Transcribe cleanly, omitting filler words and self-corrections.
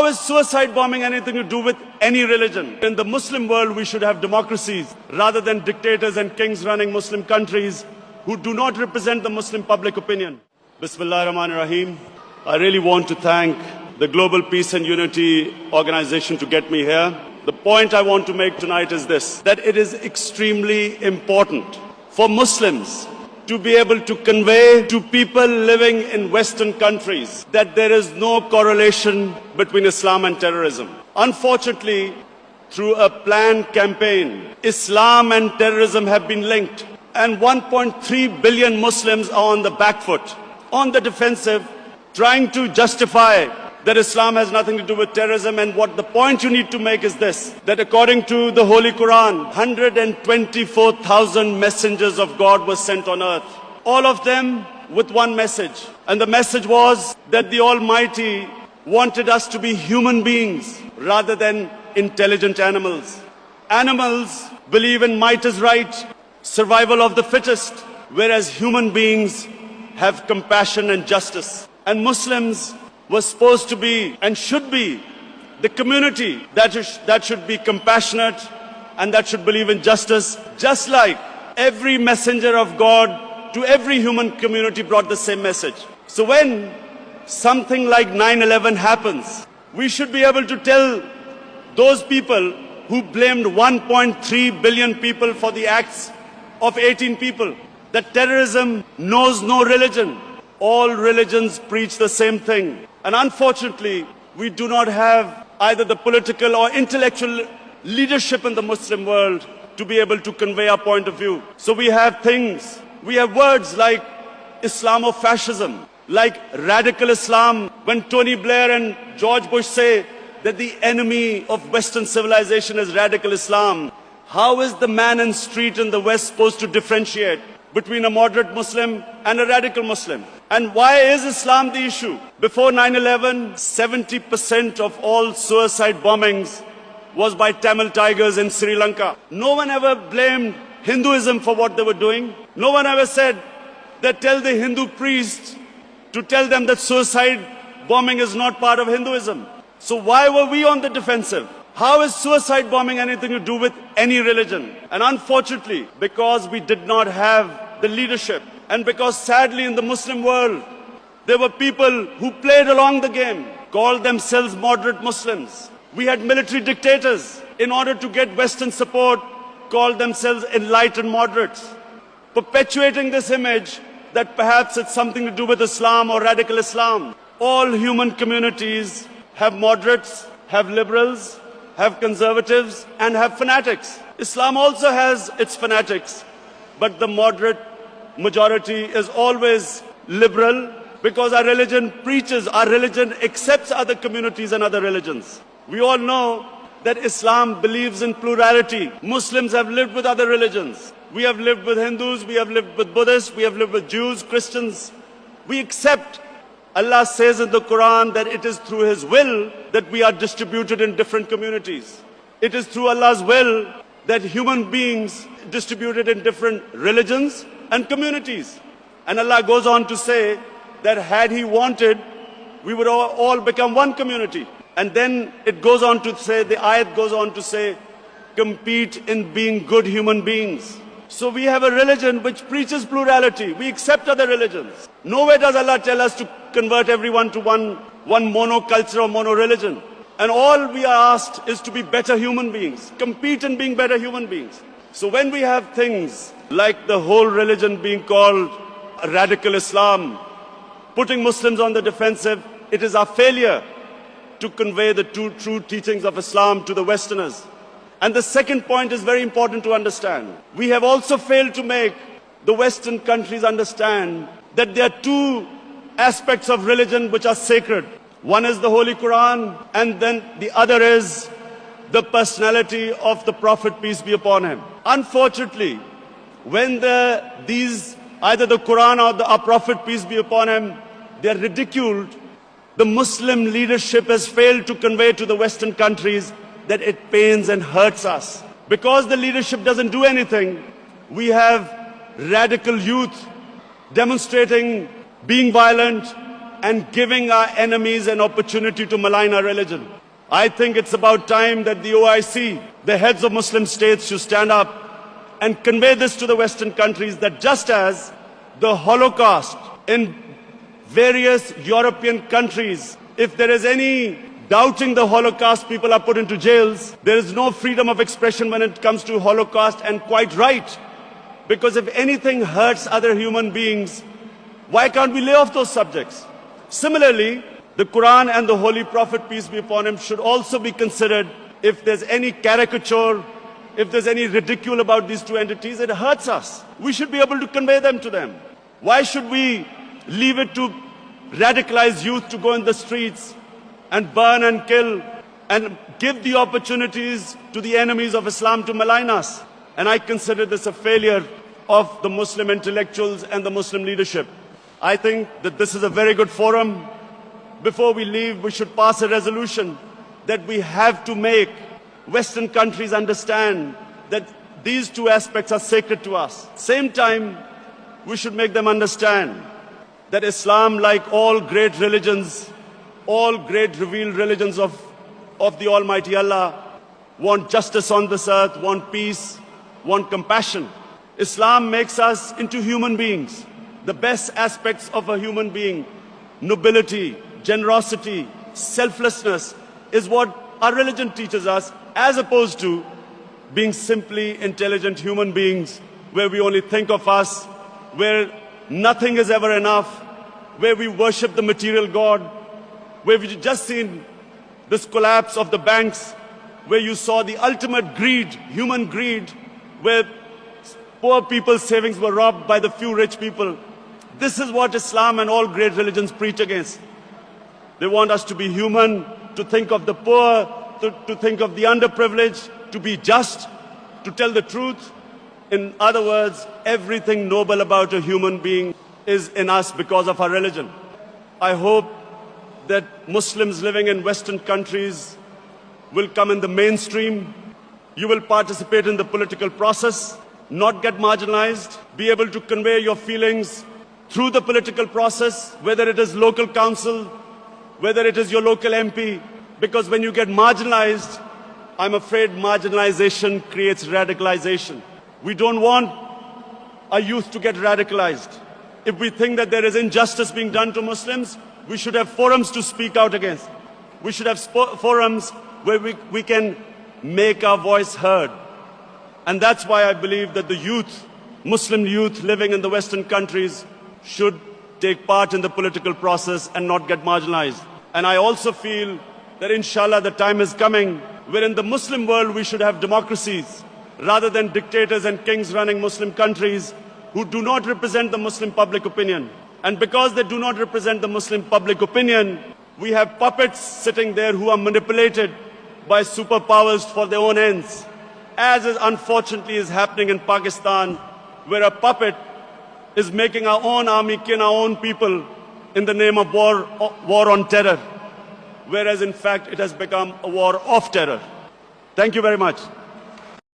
is suicide bombing anything to do with any religion? In the Muslim world, we should have democracies rather than dictators and kings running Muslim countries who do not represent the Muslim public opinion. Bismillah ar-Rahman ar-Rahim. I really want to thank the Global Peace and Unity Organization to get me here. The point I want to make tonight is this, that it is extremely important for Muslims to be able to convey to people living in Western countries that there is no correlation between Islam and terrorism. Unfortunately, through a planned campaign, Islam and terrorism have been linked, and 1.3 billion Muslims are on the back foot, on the defensive, trying to justify that Islam has nothing to do with terrorism. And what the point you need to make is this, that according to the Holy Quran, 124,000 messengers of God were sent on earth, all of them with one message. And the message was that the Almighty wanted us to be human beings rather than intelligent animals. Animals believe in might is right, survival of the fittest, whereas human beings have compassion and justice. And Muslims were supposed to be and should be the community that should be compassionate and that should believe in justice, just like every messenger of God to every human community brought the same message. So when something like 9/11 happens, we should be able to tell those people who blamed 1.3 billion people for the acts of 18 people that terrorism knows no religion. All religions preach the same thing. And unfortunately, we do not have either the political or intellectual leadership in the Muslim world to be able to convey our point of view. So we have words like Islamofascism, like radical Islam. When Tony Blair and George Bush say that the enemy of Western civilization is radical Islam, how is the man in the street in the West supposed to differentiate between a moderate Muslim and a radical Muslim? And why is Islam the issue? Before 9/11, 70% of all suicide bombings was by Tamil tigers in Sri Lanka. No one ever blamed Hinduism for what they were doing. No one ever said that tell the Hindu priests to tell them that suicide bombing is not part of Hinduism. So why were we on the defensive? How is suicide bombing anything to do with any religion? And unfortunately, because we did not have the leadership, and because sadly in the Muslim world, there were people who played along the game, called themselves moderate Muslims. We had military dictators, in order to get Western support, called themselves enlightened moderates, perpetuating this image that perhaps it's something to do with Islam or radical Islam. All human communities have moderates, have liberals, have conservatives, and have fanatics. Islam also has its fanatics, but the moderate majority is always liberal, because our religion preaches, our religion accepts other communities and other religions. We all know that Islam believes in plurality. Muslims have lived with other religions. We have lived with Hindus, we have lived with Buddhists, we have lived with Jews, Christians. We accept. Allah says in the Quran that it is through His will that we are distributed in different communities. It is through Allah's will that human beings distributed in different religions and communities. And Allah goes on to say that had He wanted, we would all become one community. And then it goes on to say, the ayat goes on to say, compete in being good human beings. So we have a religion which preaches plurality. We accept other religions. Nowhere does Allah tell us to convert everyone to one monoculture or mono-religion. And all we are asked is to be better human beings, compete in being better human beings. So when we have things like the whole religion being called radical Islam, putting Muslims on the defensive, it is our failure to convey the true teachings of Islam to the Westerners. And the second point is very important to understand. We have also failed to make the Western countries understand that there are two aspects of religion which are sacred. One is the Holy Quran, and then the other is the personality of the Prophet, peace be upon him. Unfortunately, when either the Quran or our Prophet, peace be upon him, they are ridiculed, the Muslim leadership has failed to convey to the Western countries that it pains and hurts us. Because the leadership doesn't do anything, we have radical youth demonstrating, being violent, and giving our enemies an opportunity to malign our religion. I think it's about time that the OIC, the heads of Muslim states, should stand up and convey this to the Western countries that just as the Holocaust in various European countries, if there is any doubting the Holocaust, people are put into jails. There is no freedom of expression when it comes to Holocaust, and quite right. Because if anything hurts other human beings, why can't we lay off those subjects? Similarly, the Quran and the Holy Prophet, peace be upon him, should also be considered. If there's any caricature, if there's any ridicule about these two entities, it hurts us. We should be able to convey them to them. Why should we leave it to radicalized youth to go in the streets and burn and kill and give the opportunities to the enemies of Islam to malign us? And I consider this a failure of the Muslim intellectuals and the Muslim leadership. I think that this is a very good forum. Before we leave, we should pass a resolution that we have to make Western countries understand that these two aspects are sacred to us. Same time, we should make them understand that Islam, like all great religions, all great revealed religions of the Almighty Allah, want justice on this earth, want peace, want compassion. Islam makes us into human beings. The best aspects of a human being, nobility, generosity, selflessness, is what our religion teaches us, as opposed to being simply intelligent human beings where we only think of us, where nothing is ever enough, where we worship the material God, where we've just seen this collapse of the banks, where you saw the ultimate greed, human greed, where poor people's savings were robbed by the few rich people. This is what Islam and all great religions preach against. They want us to be human, to think of the poor, to think of the underprivileged, to be just, to tell the truth. In other words, everything noble about a human being is in us because of our religion. I hope that Muslims living in Western countries will come in the mainstream. You will participate in the political process, not get marginalized, be able to convey your feelings through the political process, whether it is local council, whether it is your local MP, because when you get marginalized, I'm afraid marginalization creates radicalization. We don't want our youth to get radicalized. If we think that there is injustice being done to Muslims, we should have forums to speak out against. We should have forums where we can make our voice heard. And that's why I believe that the youth, Muslim youth living in the Western countries, should take part in the political process and not get marginalized. And I also feel that inshallah the time is coming where in the Muslim world we should have democracies rather than dictators and kings running Muslim countries who do not represent the Muslim public opinion. And because they do not represent the Muslim public opinion, we have puppets sitting there who are manipulated by superpowers for their own ends, as is unfortunately is happening in Pakistan, where a puppet is making our own army kill our own people in the name of war on terror, whereas in fact it has become a war of terror. Thank you very much.